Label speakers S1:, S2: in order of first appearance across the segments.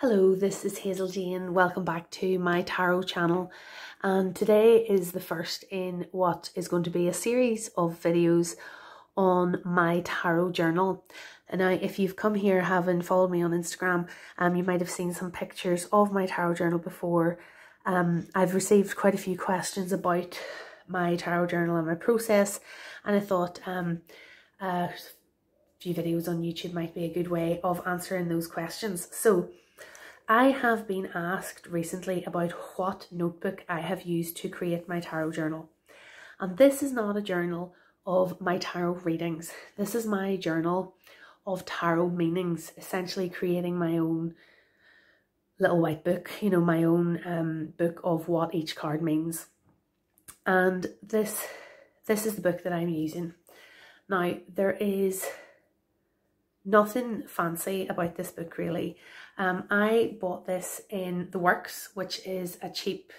S1: Hello, this is Hazel Jane. Welcome back to my tarot channel, and today is the first in what is going to be a series of videos on my tarot journal. And now if you've come here having followed me on Instagram, you might have seen some pictures of my tarot journal before. I've received quite a few questions about my tarot journal and my process, and I thought a few videos on YouTube might be a good way of answering those questions. So I have been asked recently about what notebook I have used to create my tarot journal. And this is not a journal of my tarot readings. This is my journal of tarot meanings, essentially creating my own little white book, my own book of what each card means. And this is the book that I'm using. Now, there is nothing fancy about this book really. I bought this in The Works, which is a cheap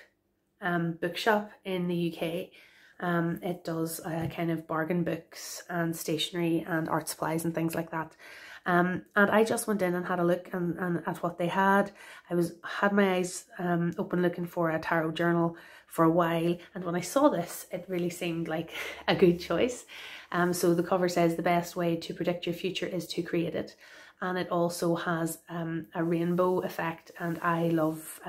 S1: bookshop in the UK. It does kind of bargain books and stationery and art supplies and things like that. And I just went in and had a look and at what they had. I had my eyes open looking for a tarot journal for a while, and when I saw this, it really seemed like a good choice. So the cover says the best way to predict your future is to create it, and it also has a rainbow effect, and I love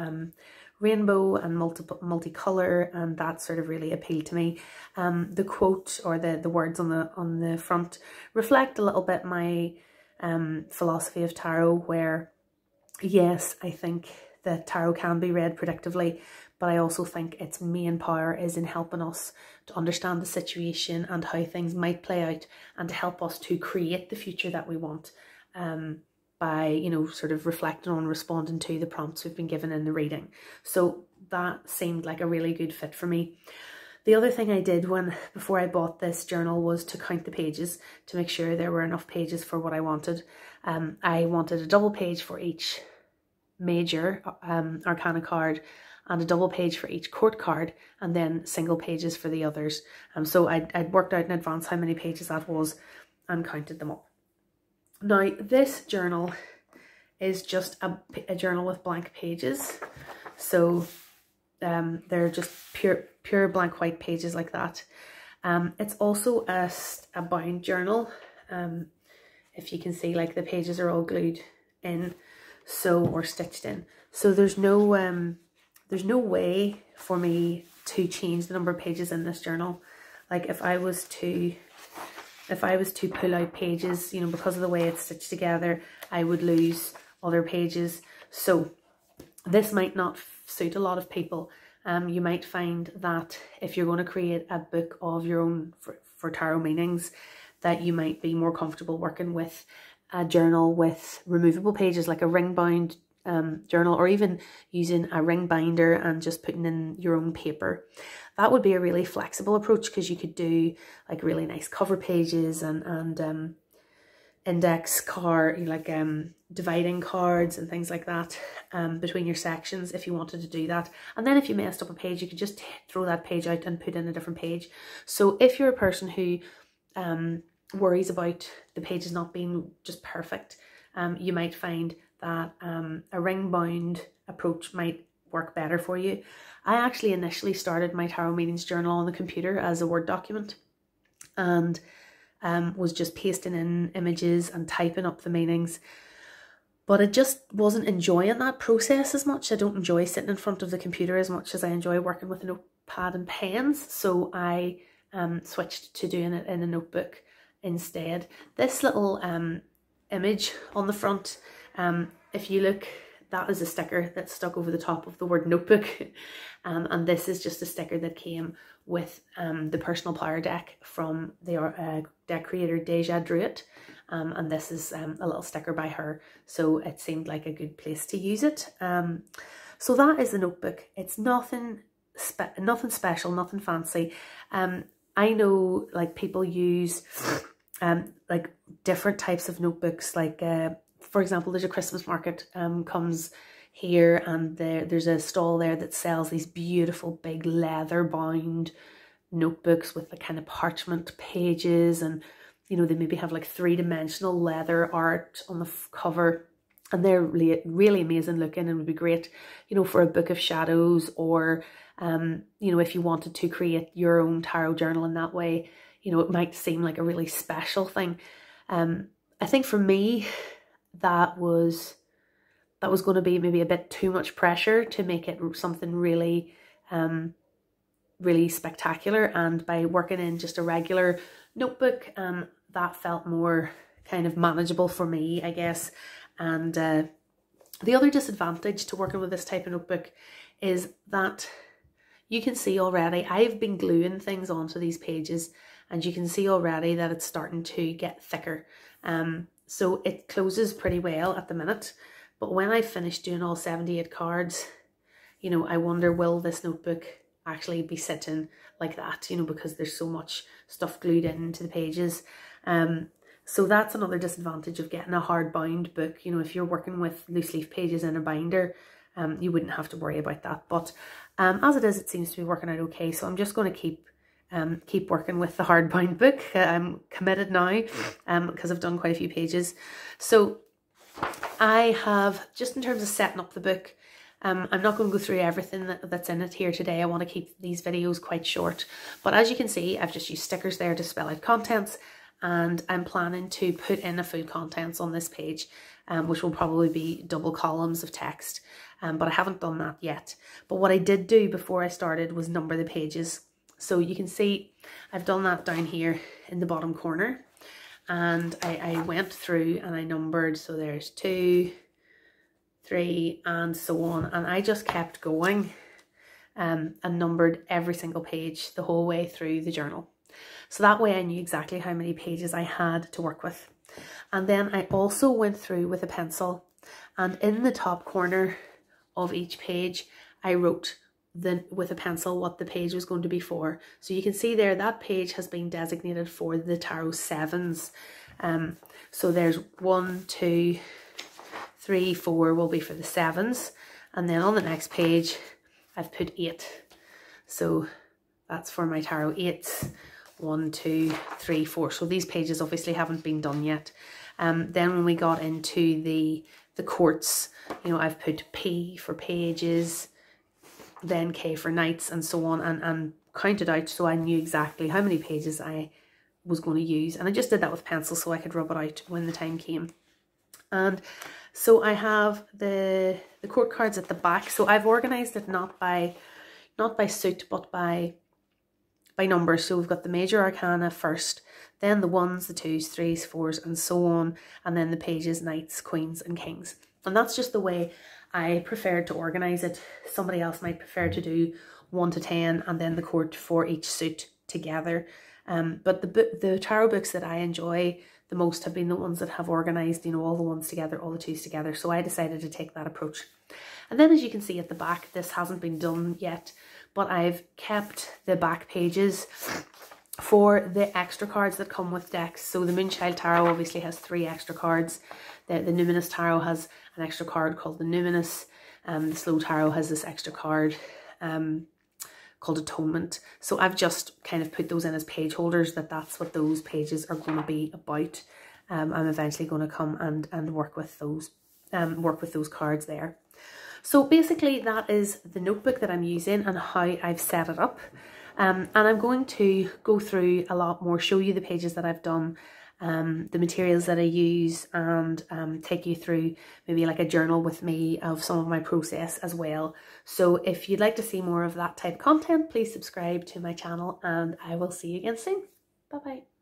S1: rainbow and multicolor, and that sort of really appealed to me. The quote or the words on the front reflect a little bit my philosophy of tarot, where yes, I think that tarot can be read predictively, but I also think its main power is in helping us to understand the situation and how things might play out, and to help us to create the future that we want by, sort of reflecting on, responding to the prompts we've been given in the reading. So that seemed like a really good fit for me. The other thing I did before I bought this journal was to count the pages to make sure there were enough pages for what I wanted. I wanted a double page for each major arcana card, and a double page for each court card, and then single pages for the others. So I'd worked out in advance how many pages that was and counted them up. Now, this journal is just a journal with blank pages. So they're just pure blank white pages like that. It's also a bound journal. If you can see, like, the pages are all glued in, or stitched in. So there's no way for me to change the number of pages in this journal. Like, if I was to pull out pages, because of the way it's stitched together, I would lose other pages. So this might not suit a lot of people. You might find that if you're going to create a book of your own for tarot meanings, that you might be more comfortable working with a journal with removable pages, like a ring bound journal, or even using a ring binder and just putting in your own paper. That would be a really flexible approach, because you could do like really nice cover pages and index card, like dividing cards and things like that between your sections if you wanted to do that. And then if you messed up a page, you could just throw that page out and put in a different page. So if you're a person who worries about the pages not being just perfect, you might find that a ring bound approach might work better for you. I actually initially started my tarot meanings journal on the computer as a Word document, and was just pasting in images and typing up the meanings, but I just wasn't enjoying that process as much. I don't enjoy sitting in front of the computer as much as I enjoy working with a notepad and pens, so I switched to doing it in a notebook instead. This little image on the front, if you look, that is a sticker that's stuck over the top of the word notebook, and this is just a sticker that came with the personal power deck from the deck creator Deja Druitt, and this is a little sticker by her, so it seemed like a good place to use it. So that is the notebook. It's nothing special, nothing fancy. I know, like, people use like different types of notebooks, like for example, there's a Christmas market comes here, and there's a stall there that sells these beautiful big leather bound notebooks with the kind of parchment pages, and they maybe have like 3-dimensional leather art on the cover, and they're really, really amazing looking and would be great, you know, for a book of shadows, or you know, if you wanted to create your own tarot journal in that way, you know, it might seem like a really special thing. I think for me, that was going to be maybe a bit too much pressure to make it something really really spectacular, and by working in just a regular notebook, that felt more kind of manageable for me, I guess. And the other disadvantage to working with this type of notebook is that you can see already I've been gluing things onto these pages, and you can see already that it's starting to get thicker. So it closes pretty well at the minute, but when I finish doing all 78 cards, you know, I wonder, will this notebook actually be sitting like that, you know, because there's so much stuff glued into the pages. So that's another disadvantage of getting a hard bound book. You know, if you're working with loose leaf pages in a binder, you wouldn't have to worry about that. But as it is, it seems to be working out okay. So I'm just going to keep working with the hardbound book. I'm committed now, because I've done quite a few pages. So I have, just in terms of setting up the book, I'm not going to go through everything that's in it here today. I want to keep these videos quite short. But as you can see, I've just used stickers there to spell out contents, and I'm planning to put in a full contents on this page, which will probably be double columns of text. But I haven't done that yet. But what I did do before I started was number the pages. So you can see I've done that down here in the bottom corner, and I went through and I numbered. So there's 2, 3, and so on. And I just kept going and numbered every single page the whole way through the journal. So that way I knew exactly how many pages I had to work with. And then I also went through with a pencil, and in the top corner of each page, I wrote with a pencil what the page was going to be for. So you can see there that page has been designated for the Tarot 7s. So there's 1, 2, 3, 4 will be for the 7s, and then on the next page I've put 8. So that's for my Tarot 8s. 1, 2, 3, 4. So these pages obviously haven't been done yet. Then when we got into the quartz, you know, I've put P for pages, then K for nights, and so on, and counted out so I knew exactly how many pages I was going to use. And I just did that with pencil so I could rub it out when the time came. And so I have the court cards at the back. So I've organized it not by suit, but by numbers. So we've got the major arcana first, then the 1s, the 2s, 3s, 4s, and so on, and then the pages, knights, queens, and kings. And that's just the way I preferred to organize it. Somebody else might prefer to do 1 to 10 and then the court for each suit together. But the tarot books that I enjoy the most have been the ones that have organized, you know, all the 1s together, all the 2s together. So I decided to take that approach. And then as you can see at the back, this hasn't been done yet, but I've kept the back pages for the extra cards that come with decks. So the Moonchild Tarot obviously has 3 extra cards. The Numinous Tarot has an extra card called the Numinous. The Slow Tarot has this extra card called Atonement. So I've just kind of put those in as page holders, that's what those pages are going to be about. I'm eventually going to come and work with those cards there. So basically that is the notebook that I'm using and how I've set it up. And I'm going to go through a lot more, show you the pages that I've done, the materials that I use, and take you through maybe like a journal with me of some of my process as well. So if you'd like to see more of that type of content, please subscribe to my channel, and I will see you again soon. Bye bye.